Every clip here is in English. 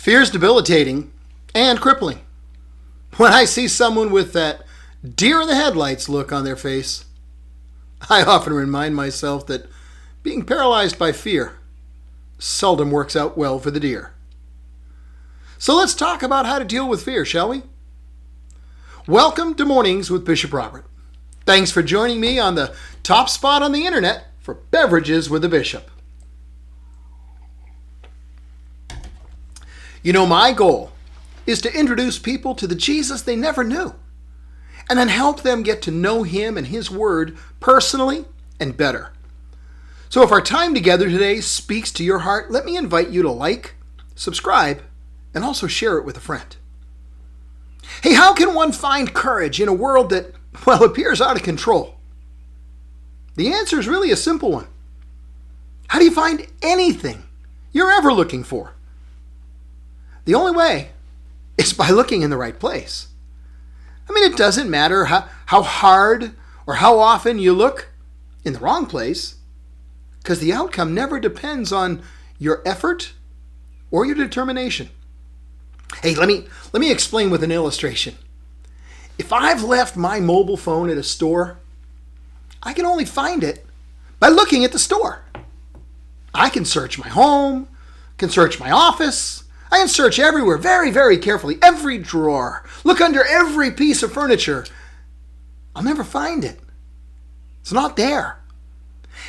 Fear is debilitating and crippling. When I see someone with that deer in the headlights look on their face, I often remind myself that being paralyzed by fear seldom works out well for the deer. So let's talk about how to deal with fear, shall we? Welcome to Mornings with Bishop Robert. Thanks for joining me on the top spot on the internet for Beverages with the Bishop. You know, my goal is to introduce people to the Jesus they never knew, and then help them get to know Him and His Word personally and better. So if our time together today speaks to your heart, let me invite you to like, subscribe, and also share it with a friend. Hey, how can one find courage in a world that, well, appears out of control? The answer is really a simple one. How do you find anything you're ever looking for? The only way is by looking in the right place. I mean, it doesn't matter how hard or how often you look in the wrong place, because the outcome never depends on your effort or your determination. Hey, let me explain with an illustration. If I've left my mobile phone at a store, I can only find it by looking at the store. I can search my home, can search my office, I can search everywhere very, very carefully, every drawer, look under every piece of furniture. I'll never find it. It's not there.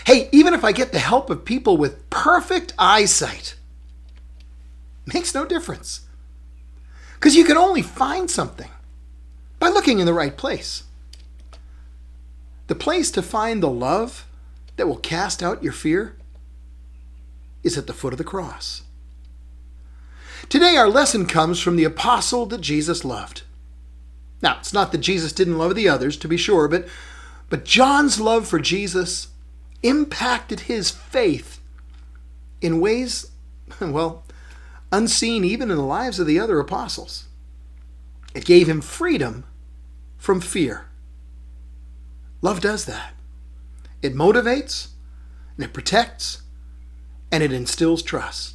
Hey, even if I get the help of people with perfect eyesight, it makes no difference. Because you can only find something by looking in the right place. The place to find the love that will cast out your fear is at the foot of the cross. Today our lesson comes from the apostle that Jesus loved. Now, it's not that Jesus didn't love the others, to be sure, but John's love for Jesus impacted his faith in ways, well, unseen even in the lives of the other apostles. It gave him freedom from fear. Love does that. It motivates, and it protects, and it instills trust.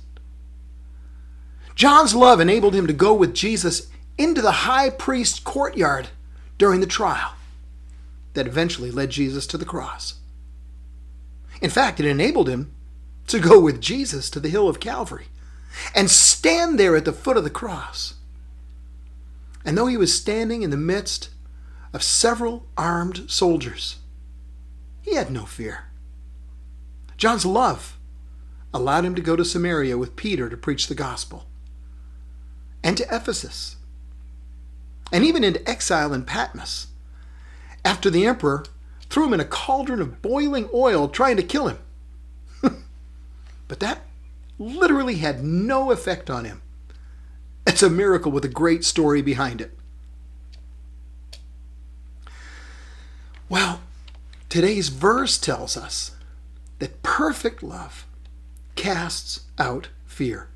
John's love enabled him to go with Jesus into the high priest's courtyard during the trial that eventually led Jesus to the cross. In fact, it enabled him to go with Jesus to the hill of Calvary and stand there at the foot of the cross. And though he was standing in the midst of several armed soldiers, he had no fear. John's love allowed him to go to Samaria with Peter to preach the gospel, and to Ephesus, and even into exile in Patmos, after the emperor threw him in a cauldron of boiling oil trying to kill him. But that literally had no effect on him. It's a miracle with a great story behind it. Well, today's verse tells us that perfect love casts out fear.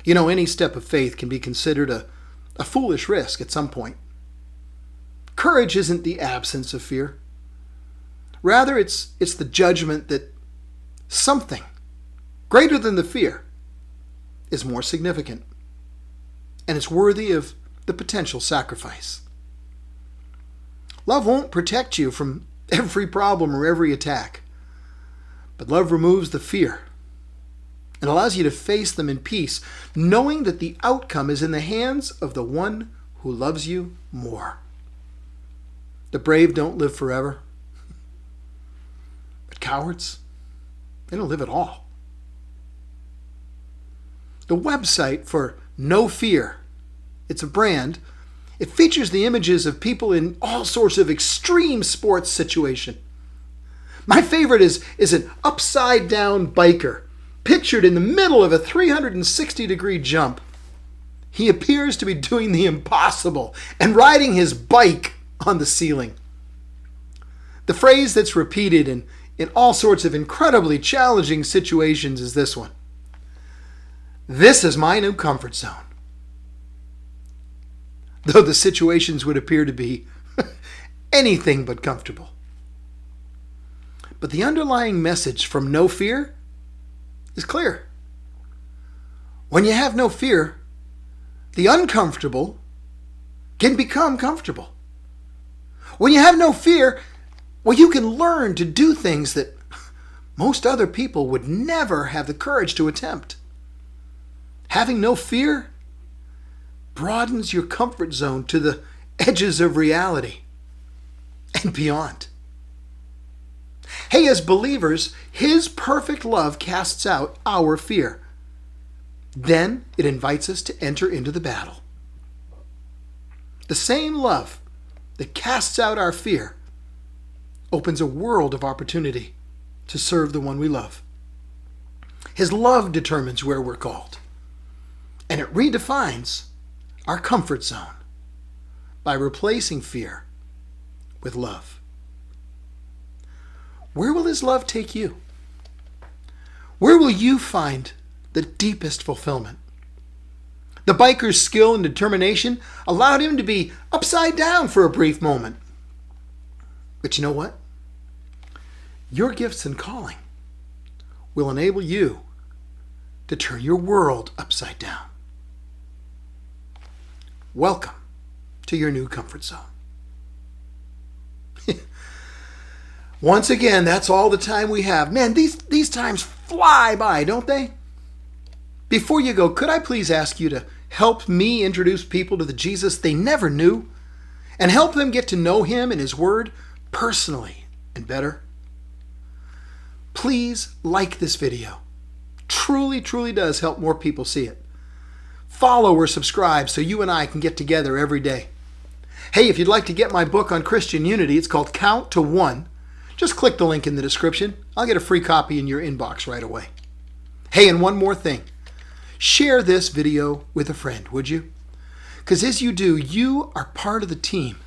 You know, any step of faith can be considered a foolish risk at some point. Courage isn't the absence of fear. Rather, it's the judgment that something greater than the fear is more significant, and it's worthy of the potential sacrifice. Love won't protect you from every problem or every attack, but love removes the fear and allows you to face them in peace, knowing that the outcome is in the hands of the one who loves you more. The brave don't live forever, but cowards, they don't live at all. The website for No Fear, it's a brand. It features the images of people in all sorts of extreme sports situation. My favorite is an upside-down biker pictured in the middle of a 360-degree jump. He appears to be doing the impossible and riding his bike on the ceiling. The phrase that's repeated in all sorts of incredibly challenging situations is this one: "This is my new comfort zone." Though the situations would appear to be anything but comfortable. But the underlying message from No Fear is clear. When you have no fear, the uncomfortable can become comfortable. When you have no fear, well, you can learn to do things that most other people would never have the courage to attempt. Having no fear broadens your comfort zone to the edges of reality and beyond. Hey, as believers, His perfect love casts out our fear. Then it invites us to enter into the battle. The same love that casts out our fear opens a world of opportunity to serve the one we love. His love determines where we're called, and it redefines our comfort zone by replacing fear with love. Where will His love take you? Where will you find the deepest fulfillment? The biker's skill and determination allowed him to be upside down for a brief moment. But you know what? Your gifts and calling will enable you to turn your world upside down. Welcome to your new comfort zone. Once again, that's all the time we have. Man, these times fly by, don't they? Before you go, could I please ask you to help me introduce people to the Jesus they never knew and help them get to know Him and His Word personally and better? Please like this video. Truly, truly does help more people see it. Follow or subscribe so you and I can get together every day. Hey, if you'd like to get my book on Christian unity, it's called Count to One. Just click the link in the description. I'll get a free copy in your inbox right away. Hey, and one more thing. Share this video with a friend, would you? Because as you do, you are part of the team,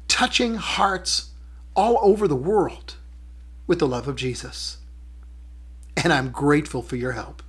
touching hearts all over the world with the love of Jesus. And I'm grateful for your help.